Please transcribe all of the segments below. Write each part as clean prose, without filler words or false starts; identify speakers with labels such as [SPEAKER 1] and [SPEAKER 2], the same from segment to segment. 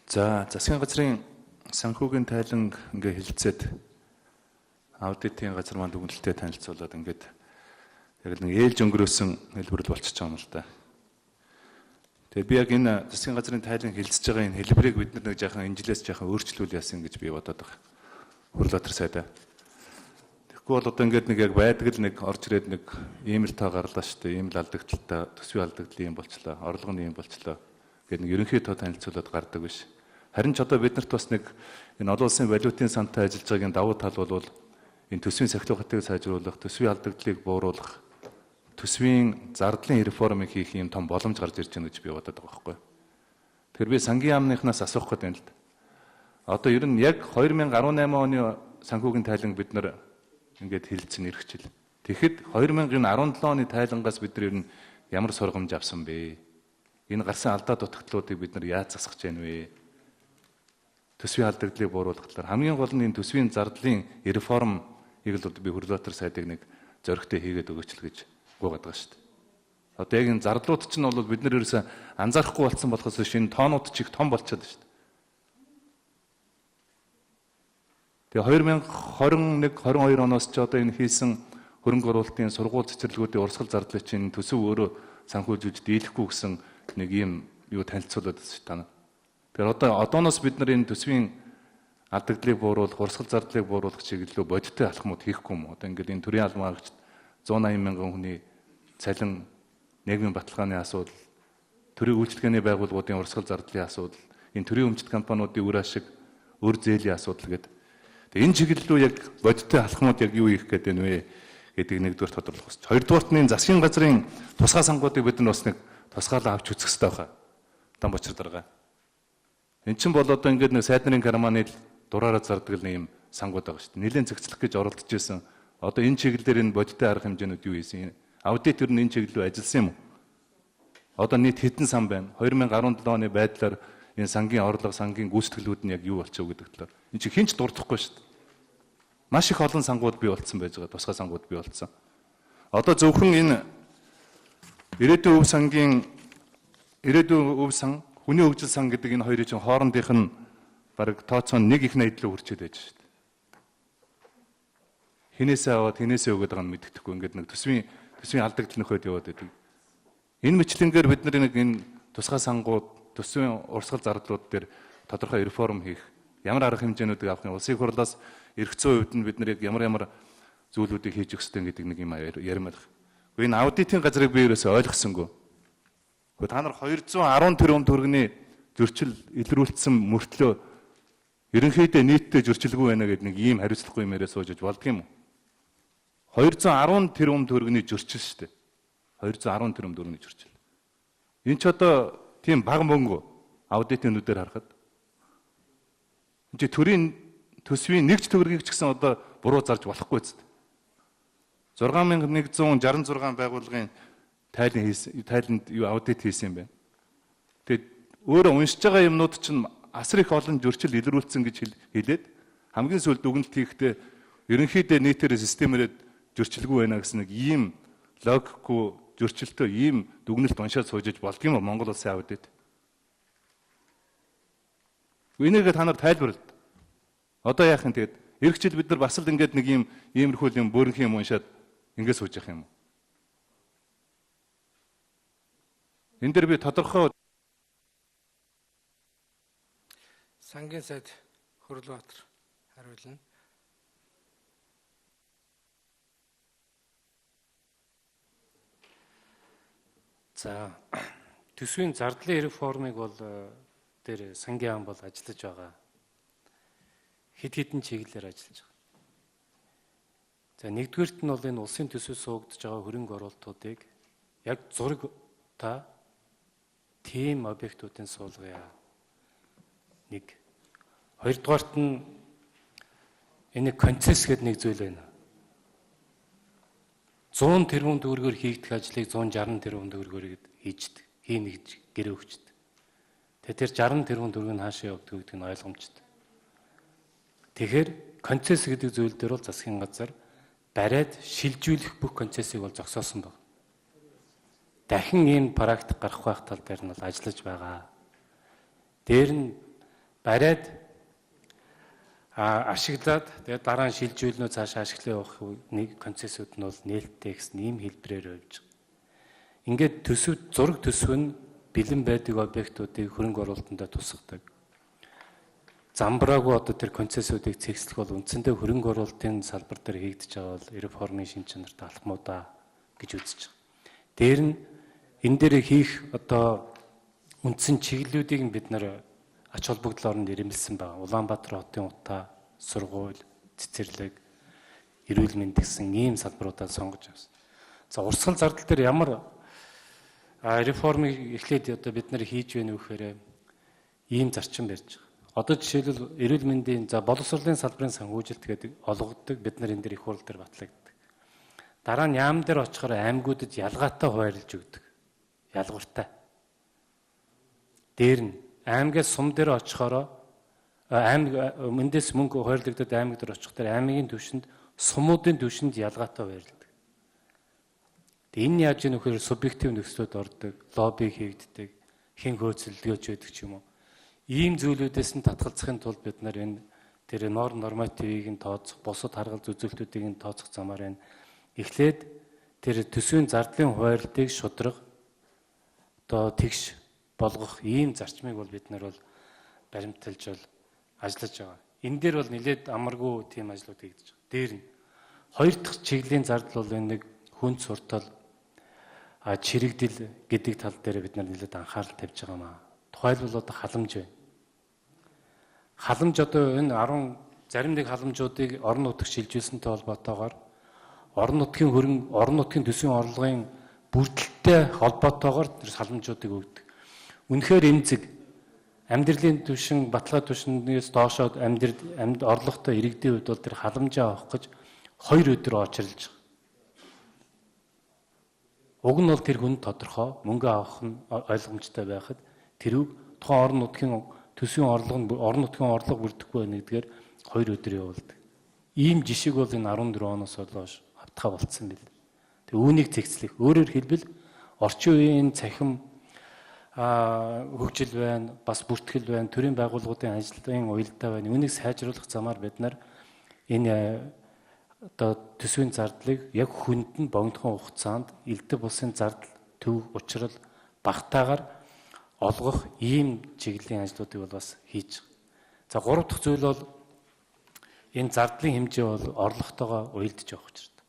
[SPEAKER 1] За, засгийн газрын санхүүгийн тайланг ингээ хэлцээд аудитын газар маань дүгнэлтэд танилцуулаад ингээд яг нэг ээлж өнгөрөөсөн хэлбэрэл болчихж байгаа юм л да. Тэгээ би яг энэ засгийн газрын тайланг хэлцэж байгаа энэ хэлбэрийг бид нэг жаахан инжилээс жаахан өөрчлүүл яасан гэж би бодоод байгаа. Хурлаатар сайдаа. Тэгэхгүй бол одоо ингээд нэг яг байдаг л нэг орж ирээд нэг ийм л тоо гарлаа шүү дээ. Ийм л алдагдaltaа төсвийн алдагдлын юм болчлоо. Орлогын юм болчлоо. Гэт нэг ерөнхий тоо танилцуулаад гардаг биш. Харин ч одоо биднэрт бас нэг энэ олон улсын валютын сантай ажиллаж байгаагийн давуу тал бол энэ төсвийн сахилгатыг сайжруулах, төсвийн алдагдлыг бууруулах, төсвийн зардлын реформыг хийх юм том боломж гарч ирж байна гэж би бодоод байгаа байхгүй. Тэгэхээр би сангийн яамныхнаас асуух гэдэг юм л да. Одоо ер нь яг 2018 оны санхүүгийн тайланг бид нар ингээд хэлэлцэн эрхчил. Тэгэхэд 2017 оны тайлангаас бид нар ер нь ямар сургамж авсан бэ? Энэ гарсан алдаа дутагдлуудыг бид нар яаж засах гэж байна вэ? Төсвийн алдагдлыг бууруулах талаар хамгийн гол нь энэ төсвийн зардлын реформыг л би хурлаатар сайдыг нэг зоригтой хийгээд өгөөч л гэж гуйгаад байгаа шүү дээ. Одоо яг энэ зардлууд чинь бол бид нар ерөөсөө анзаарахгүй болсон болохоос шинэ тоонууд ч их том болчиход шүү дээ. Тэгээ 2021-22 оноос ч одоо энэ хийсэн хөрөнгө оруулалтын сургууль цэцэрлэгүүдийн урсгал зардлыг чинь төсөв өөрөө санхүүжүүлж дийлэхгүй гэсэн нэг юм юу танилцуулаад байна шүү дээ. Тэгэхээр одооноос бид нар энэ төсвийн алдагдлыг бууруулах, урсгал зардлыг бууруулах чиглэлөө бодиттой алхмууд хийхгүй юм. Одоо ингээд энэ төрийн албан хаагчид 180 мянган хүний цалин, нийгмийн баталгааны асуудал, төрийн үйлчлэгээний байгууллагуудын урсгал зардлын асуудал, энэ төрийн өмчит компаниудын үр ашиг, өр зээлийн асуудал гэдэг. Тэгээ энэ чиглэлөө яг бодиттой алхмууд яг юу хийх гээд байна вэ гэдгийг нэгдүгээр тодорхойлох хэрэгтэй. Хоёрдугаарт нь засгийн газрын тусгай сангуудыг бид нар бас нэг тусгаалаа авч үзэх хэрэгтэй байна. Там бочир дарга. Эн чинь бол одоо ингээд нэг сайд нарын карманы дураараа зардаг нэг юм сангууд байгаа шүү дээ. Нэлээд зэгцлэх гэж оролдож байсан. Одоо энэ чиглэлээр энэ бодиттой арга хэмжээнүүд юу хийсэн? Аудит ер нь энэ чиглэлөө ажилласан юм уу? Одоо нийт хэдэн сан байна? 2017 оны байдлаар энэ сангийн орлого, сангийн гүйцэтгэлүүд нь яг юу болчихов гэдэг талаар. Энд чинь хинч дурдахгүй шүү дээ. Маш их олон сангууд бий болцсон байж байгаа. Тусгай сангууд бий болцсон. Одоо зөвхөн энэ ирээдүйн өв сан хүний хөгжил сан гэдэг энэ хоёрын чинь хоорондынх нь бараг тооцоо нэг их найдлуу хүрчээд байж шүү дээ. Хинээсээ аваад хинээсээ өгöd байгаа нь мэддэхгүй ингээд нэг төсвийн алдагдал нөхөд яваад байдаг. Энэ мэтлэнгээр бид нар нэг энэ тусгай сангууд, төсвийн урсгал зардлууд дээр тодорхой реформ хийх, ямар арга хэмжээнүүдийг авах нь улсын хурлаас эрхцэн хувьд нь бид нар яг ямар зүйлүүдийг хийж өгөх ёстой гэдэг нэг юм ярмаар. Энэ аудитын газрыг би ерөөсөй ойлгосонгүй. Та нар 210 тэрбум төгрөгийн зөрчил илрүүлсэн мөртлөө ерөнхийдөө нийтдээ зөрчилгүй байна гэдэг нэг ийм хариуцлагагүй юм яриа суужиж болдго юм уу? 210 тэрбум төгрөгийн зөрчил шүү дээ. 210 тэрбум төгрөгийн зөрчил. Энэ ч одоо тийм бага мөнгө аудитын нүдээр харахад. Энд төрийн төсвийн нэгж төгрөгийг ч гэсэн одоо буруу зарж болохгүй зү. 6166 байгууллагын тайланд юу аудит хийсэн юм байна. Тэгээд өөрөө уншиж байгаа юмнууд чинь асар их олон зөрчил илрүүлсэн гэж хэлээд хамгийн сүүлд дүгнэлт хийхдээ ерөнхийдөө нийтээр системээр зөрчилгүй байна гэсэн нэг ийм логикгүй зөрчилтэй ийм дүгнэлт уншаад суужиж болдго юм Монгол улсын аудит. Энийгээ та нар тайлбарлаа. Одоо яах юм тэгээд эх жил бид нар бас л ингээд нэг иймэрхүү юм бөөрнх юм уншаад ингээд сууж явах юм уу? Энд дээр би тодорхой
[SPEAKER 2] сангийн сайд Хурлаатар хариулна. За төсвийн зардлын реформыг бол дээр сангийн яам бол ажиллаж байгаа. Хэд хэдэн чиглэлээр ажиллаж байгаа. За нэгдүгээрт нь бол энэ улсын төсвөд суугдж байгаа хөрөнгө оруулалтуудыг яг зураг та тийм объектуудын суулгая. Нэг. Хоёрдугаарт нь энэ концесс гэдэг нэг зүйл байна. 100 тэрбум төгрөгөөр хийгдэх ажлыг 160 тэрбум төгрөгөөр хийждэг. Хийнэ гэж гэрээ өгчдөг. Тэр 60 тэрбум төгрөг нь хаашаа явдаг гэдэг нь ойлгомжтой. Тэгэхээр концесс гэдэг зүйл дээр бол засгийн газар бариад шилжүүлэх бүх концессийг бол зогсоосон байна. Дахин ийм практик гарах байх тал дээр нь бол ажиллаж байгаа. Дээр нь бариад ашиглаад тэгээд дараа нь шилжүүлнөө цаашаа ашиглах явах нэг концессиуд нь бол нээлттэй гэсэн ийм хэлбэрээр явж байгаа. Ингээд зураг төсөв нь бэлэн байдаг объектуудыг хөрөнгө оруулалтанд тусгадаг. Замбраагүй одоо тэр концессиудыг цэгцлэх бол үндсэндээ хөрөнгө оруулалтын салбар дээр хийгдэж байгаа бол реформын шин чанарт алхмуу да гэж үзэж байгаа. Дээр нь энэ дээр хийх одоо үндсэн чиглэлүүдийг бид нар ач холбогдлоор нь нэрмэлсэн байна. Улаанбаатар хотын утаа, сургууль, цэцэрлэг, эрүүл мэнд гэсэн ийм салбаруудаа сонгож авсан. За урсгал зардал дээр ямар реформыг эхлээд одоо бид нар хийж байна вэ гэхээр ийм зарчим барьж байгаа. Одоо жишээлбэл эрүүл мэндийн боловсролын салбарын санхүүжилт гэдэг олгогддог, бид нар энэ дээр их хурл дээр батлагддаг. Дараа нь яам дээр очихоор аймагуудад ялгаатай хуваарлаж өгдөг. Ялгууртай. Дээр нь аймагаас сум дээр очихоор аймаг мэндээс мөнгө хуваарлагдаад аймаг дээр очихоор аймгийн түвшинд сумуудын түвшинд ялгаатай хуваарлдаг. Энэ яаж ийм нөхөр субъектив нөхцлөд ордог, лобби хийгддэг, хэн хөөцөлдгөөж байдаг ч юм уу. Ийм зүйлүүдээс нь татгалзахын тулд бид нар энэ тэр нормативыг нь тооцох, бусад харгалз үзүүлэлтүүдийг нь тооцох замаар байна. Эхлээд тэр төсвийн зардлын хуваарлтыг шудраг одоо тэгш болгох ийм зарчмыг бол бид нар бол баримталж бол ажиллаж байгаа. Энэ дээр бол нэлээд амаргүй тийм ажлууд хийгдэж байгаа. Дээр нь хоёр дахь чиглэлийн зардал бол энэ нэг хүнд суртал чирэгдэл гэдэг тал дээр бид нар нэлээд анхаарал тавьж байгаа маа. Тухайлбал одоо халамж байна. Халамж одоо энэ зарим нэг халамжуудыг орон нутагт шилжүүлсэнтэй холбоотойгоор орон нутгийн төсвийн орлогын бүрдэлтэй холбоотойгоор тэр халамжуудыг өгдөг. Үнэхээр эмзэг амьдралын түвшин, баталгаа түвшинээс доошоод орлоготой иргэдийн хувьд бол тэр халамжаа авах гэж 2 өдөр очрлж байгаа. Уг нь бол тэр хүн тодорхой мөнгө авах нь ойлгомжтой байхад тэрийг тухайн орон нутгийн төсвийн орон нутгийн орлого бүрдэхгүй байна гэдгээр 2 өдөр явуулдаг. Ийм жишиг бол энэ 14 оноос хойш автхаа болцсон бил. Тэг үүнийг цэгцлэх. Өөрөөр хэлбэл орчин үеийн цахим хөгжил байна, бас бүртгэл байна, төрийн байгууллагуудын ажлын уялдаа байна. Үүнийг сайжруулах замаар бид нар энэ одоо төсвийн зардлыг яг хүнд нь богинохон хугацаанд элдв булсын зардал төв учрал багтаагаар олгох ийм чиглэлийн ажлуудыг бол бас хийж байгаа. За 3 дахь зүйл бол энэ зардлын хэмжээ бол орлоготойгоо уялдаж явах учиртай.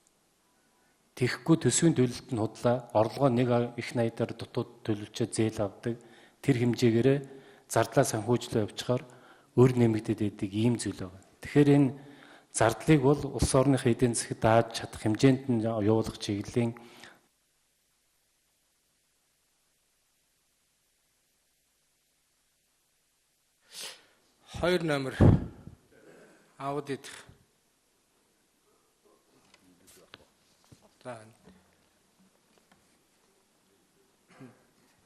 [SPEAKER 2] Тэгэхгүй төсвийн төлөлт нь худлаа орлогоо нэг их найдаар дутууд төлөвчөө зээл авдаг. Тэр хэмжээгээрээ зардлаа санхүүжлөө явуулчихаар өр нэмэгдээд идэг ийм зүйл байна. Тэгэхээр энэ зардлыг бол улс орныхын эдийн засгт дааж чадах хэмжээнд нь явуулах чиглэлийн
[SPEAKER 3] Хоёр номер аудит.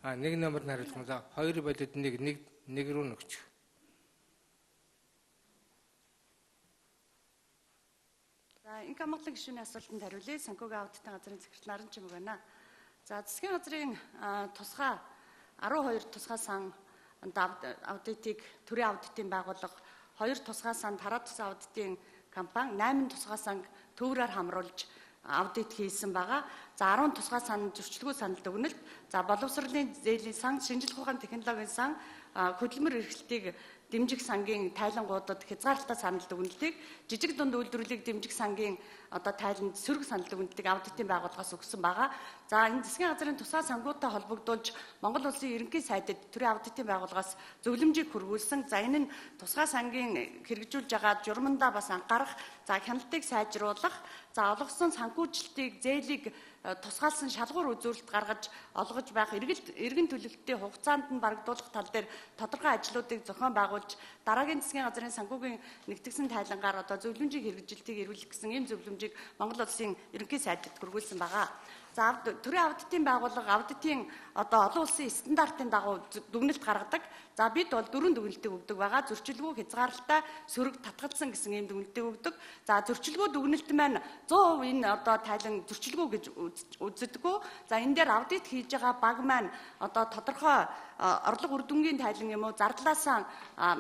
[SPEAKER 3] Нэг номер хариулах юм. За 2 болоод нэг рүү нөгчих.
[SPEAKER 4] За Л.Энх-Амгалан гишүүний асуултанд хариулъя. Санхүүгийн аудитын газрын захирал Наранчим байна. За Засгийн газрын тусгай 12 тусгай сан аудитыг төрийн аудитын байгууллага 2 тусгай санд хараа тусгай аудитын компани 8 тусгай санг төврөөр хамруулж аудит хийсэн байгаа. За 10 тусгай сан зөрчилгүй санал дүгнэлт, за боловсролын зээлийн сан, шинжилгээ ухааны технологийн сан, хөдөлмөр эрхлэлтийг дэмжих сангийн тайлангуудад хязгаарлалтаа санал дүгнэлтийг, жижиг дунд үйлдвэрлэлийг дэмжих сангийн одоо тайланд сөрөг санал дүгнэлтийг аудитын байгууллагаас өгсөн байгаа. За энэ засгийн газрын тусгай сангуудтай холбогдуулж Монгол улсын ерөнхий сайдад төрийн аудитын байгууллагаас зөвлөмжийг хөрвүүлсэн. За энэ нь тусгай сангийн хэрэгжүүлж байгаа журмандаа бас анхаарах, за хяналтыг сайжруулах, за олгосон санхүүжилтийг зээлийг тусгаалсан шалгуур үзүүлэлт гаргаж олгож байх эргэн төлөвлөлтийн хугацаанд нь барагдуулах тал дээр тодорхой ажлуудыг зохион байгуулж дараагийн засгийн газрын санхүүгийн нэгтгэсэн тайлангаар одоо зөвлөмжийн хэрэгжилтийг эрүүлэх гэсэн ийм зөвлөмжийг Монгол улсын ерөнхий сайдад хүргүүлсэн байгаа. За төрийн аудитын байгууллага аудитын одоо олон улсын стандартын дагуу дүгнэлт гаргадаг. За бид бол 4 дүгнэлтийг өгдөг байгаа. Зөрчилгүй, хязгаарлалтай, сөрөг, татгалзсан гэсэн ийм дүгнэлтийг өгдөг. За зөрчилгүй дүгнэлт маань 100% энэ одоо тайлан зөрчилгүй гэж үздэггүй. За энэ дээр аудит хийж байгаа баг маань одоо тодорхой орлого үр дүнгийн тайлан юм уу зардлаасаа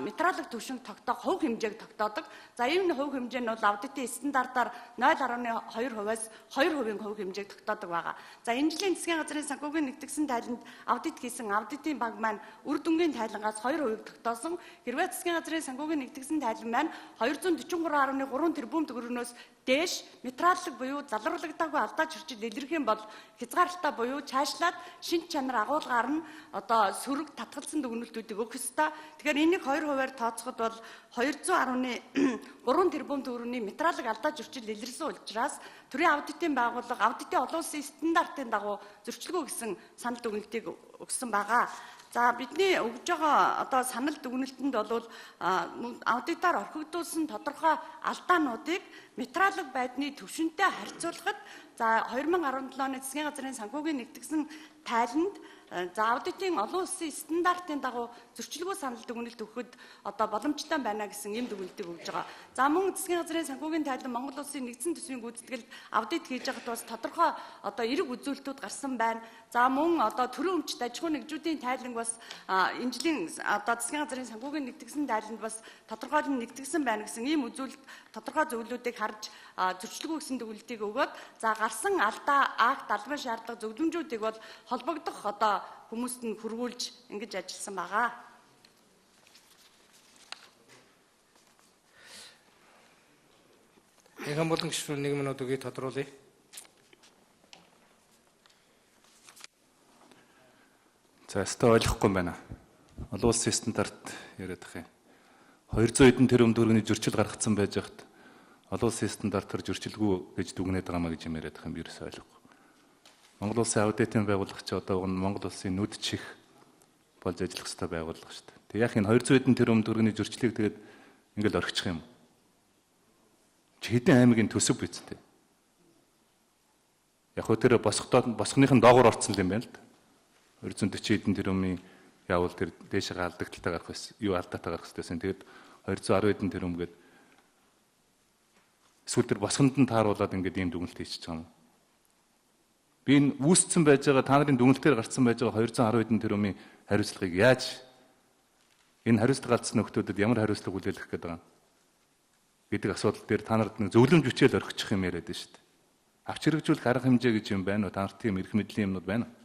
[SPEAKER 4] материалын түвшинг тогтоох хувь хэмжээг тогтоодог. За энэ хувь хэмжээ нь бол аудитын стандартаар 0.2%-аас 2% хувь хэмжээг тогтоодог байгаа. За энэ жилийн засгийн газрын санхүүгийн нэгтгэсэн тайланд аудит хийсэн аудитын банк маань үр дүнгийн тайлангаас 2% тогтоосон. Хэрвээ засгийн газрын санхүүгийн нэгтгэсэн тайлан маань 243.3 тэрбум төгрөгнөөс дээш материаллог буюу залруулагдаагүй алдаа зөрчил илэрх юм бол хязгаарлалтаа буюу цаашлаад шинж чанар агуулгаар нь одоо сөрөг татгалзсан дүгнэлтүүдийг өгөх ёстой. Тэгэхээр энийг 2%-аар тооцоход бол 210.3 тэрбум төгрөгийн материаллог алдаа зөрчил илэрсэн учраас төрийн аудитын байгууллага аудитын олон улсын стандартын дагуу зөрчилгүй гэсэн санал дүгнэлтийг өгсөн байгаа. За бидний өгж байгаа одоо санал дүгнэлтэнд бол аудитаар орхигдуулсан тодорхой алдаануудыг материаллог байдны түвшинтэй харьцуулахад за 2017 оны засгийн газрын санхүүгийн нэгтгэсэн тайланд за аудитын олон улсын стандартын дагуу зөрчилгүй санал дүгнэлт өгөхөд одоо боломжтой байна гэсэн ийм дүгнэлтийг өгж байгаа. За мөн засгийн газрын санхүүгийн тайлан Монгол улсын нэгдсэн төсвийн гүйцэтгэлд аудит хийж байхад бас тодорхой одоо эерэг үзүүлэлтүүд гарсан байна. За мөн одоо төрийн өмчт аж ахуй нэгжүүдийн тайлан бас энэ жилийн одоо засгийн газрын санхүүгийн нэгтгэсэн тайланд бас тодорхойлон нэгтгэсэн байна гэсэн ийм үзүүлэлт тодорхой зөвлөлүүдийг харж зөрчилгүй гэсэн дүгнэлтийг өгөөд за гарсан алдаа акт албан шаардлага зөвлөмжүүдийг бол холбогдох одоо хүмүүст нь хүргүүлж ингэж ажилласан байгаа.
[SPEAKER 3] Энхан болон гишүүн 1 минут өгье тодруулъя.
[SPEAKER 1] За өстой ойлгохгүй юм байна. Олон улсын стандарт яриад байгаа юм. 200 хэдэн тэрбум төгрөгийн зөрчил гаргацсан байж хат олон улсын стандартаар зөрчилгүй гэж дүгнээд байгаа маа гэж юм яриад байгаа юм би ерөөсөй ойлгохгүй. Монгол улсын аудитын байгууллага ч одоо Монгол улсын нүд чих болж ажиллах ёстой байгууллага шүү дээ. Тэг яг энэ 200 хэдэн тэрбум төгрөгийн зөрчлийг тэгээд ингээл орхичих юм. Чи хэдэн аймгийн төсөв биз дээ. Яг хөө тэр босгоныхын доогуур орцсон юм байна л да. 240 хэдэн тэрбумын явал тэр дээшээ алдагталтай гарах байсан. Юу алдаатай гарах хэрэгтэйсэн. Тэгээд 210 хэдэн тэрбум гээд эсвэл тэр босгонд нь тааруулаад ингээд ийм дүгнэлт хийчихэж байгаа юм. Би энэ үүсцэн байж байгаа та нарын дүгнэлтээр гарцсан байж байгаа 210 хэдэн тэрбумын хариуцлагыг яаж энэ хариуцлага алдсан нөхдүүдэд ямар хариуцлага хүлээлгэх гээд байгаа гэдэг асуудал дээр та нарт нэг зөвлөмж бичээл орхичих юм яриад байна шүү дээ. Авч хэрэгжүүлэх арга хэмжээ гэж юм байна уу? Та нарт тийм эрх мэдлийн юмнууд байна уу?